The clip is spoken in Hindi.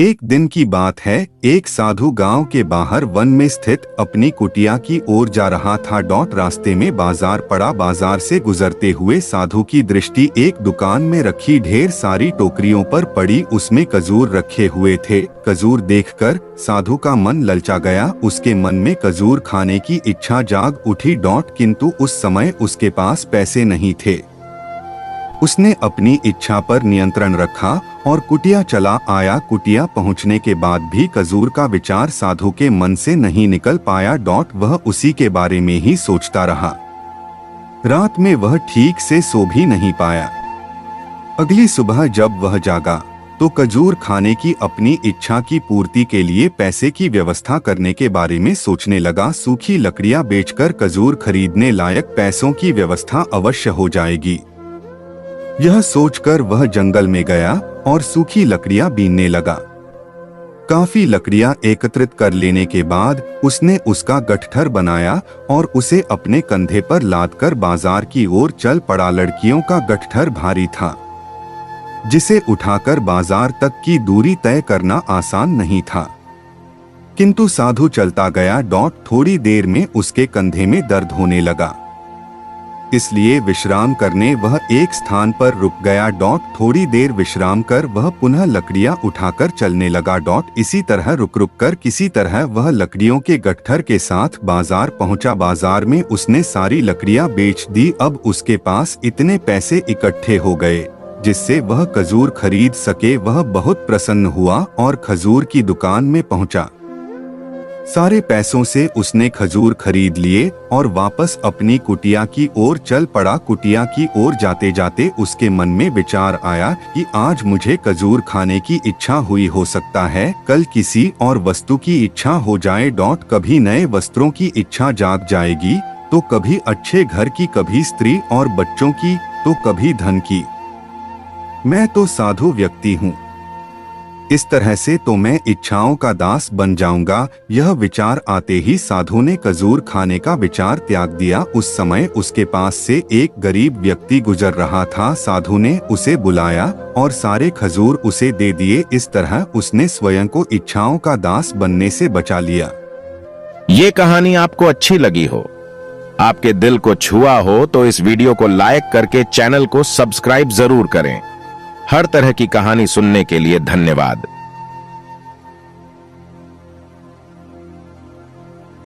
एक दिन की बात है। एक साधु गांव के बाहर वन में स्थित अपनी कुटिया की ओर जा रहा था। रास्ते में बाजार पड़ा। बाजार से गुजरते हुए साधु की दृष्टि एक दुकान में रखी ढेर सारी टोकरियों पर पड़ी। उसमें खजूर रखे हुए थे। खजूर देखकर साधु का मन ललचा गया। उसके मन में खजूर खाने की इच्छा जाग उठी। किंतु उस समय उसके पास पैसे नहीं थे। उसने अपनी इच्छा पर नियंत्रण रखा और कुटिया चला आया। कुटिया पहुंचने के बाद भी खजूर का विचार साधु के मन से नहीं निकल पाया। वह उसी के बारे में ही सोचता रहा। रात में वह ठीक से सो भी नहीं पाया। अगली सुबह जब वह जागा तो खजूर खाने की अपनी इच्छा की पूर्ति के लिए पैसे की व्यवस्था करने के बारे में सोचने लगा। सूखी लकड़ियां बेचकर खजूर खरीदने लायक पैसों की व्यवस्था अवश्य हो जाएगी। यह सोचकर वह जंगल में गया और सूखी लकड़ियां बीनने लगा। काफी लकड़ियां एकत्रित कर लेने के बाद उसने उसका गठठर बनाया और उसे अपने कंधे पर लादकर बाजार की ओर चल पड़ा। लड़कियों का गठठर भारी था, जिसे उठाकर बाजार तक की दूरी तय करना आसान नहीं था। किंतु साधु चलता गया। थोड़ी देर में उसके कंधे में दर्द होने लगा, इसलिए विश्राम करने वह एक स्थान पर रुक गया। थोड़ी देर विश्राम कर वह पुनः लकड़ियां उठाकर चलने लगा। इसी तरह रुक रुक कर किसी तरह वह लकड़ियों के गठठर के साथ बाजार पहुंचा। बाजार में उसने सारी लकड़ियां बेच दी। अब उसके पास इतने पैसे इकट्ठे हो गए जिससे वह खजूर खरीद सके। वह बहुत प्रसन्न हुआ और खजूर की दुकान में पहुंचा। सारे पैसों से उसने खजूर खरीद लिए और वापस अपनी कुटिया की ओर चल पड़ा। कुटिया की ओर जाते जाते उसके मन में विचार आया कि आज मुझे खजूर खाने की इच्छा हुई, हो सकता है कल किसी और वस्तु की इच्छा हो जाए। कभी नए वस्त्रों की इच्छा जाग जाएगी तो कभी अच्छे घर की, कभी स्त्री और बच्चों की तो कभी धन की। मैं तो साधु व्यक्ति हूँ, इस तरह से तो मैं इच्छाओं का दास बन जाऊंगा। यह विचार आते ही साधु ने खजूर खाने का विचार त्याग दिया। उस समय उसके पास से एक गरीब व्यक्ति गुजर रहा था। साधु ने उसे बुलाया और सारे खजूर उसे दे दिए। इस तरह उसने स्वयं को इच्छाओं का दास बनने से बचा लिया। ये कहानी आपको अच्छी लगी हो, आपके दिल को छुआ हो तो इस वीडियो को लाइक करके चैनल को सब्सक्राइब जरूर करें। हर तरह की कहानी सुनने के लिए धन्यवाद।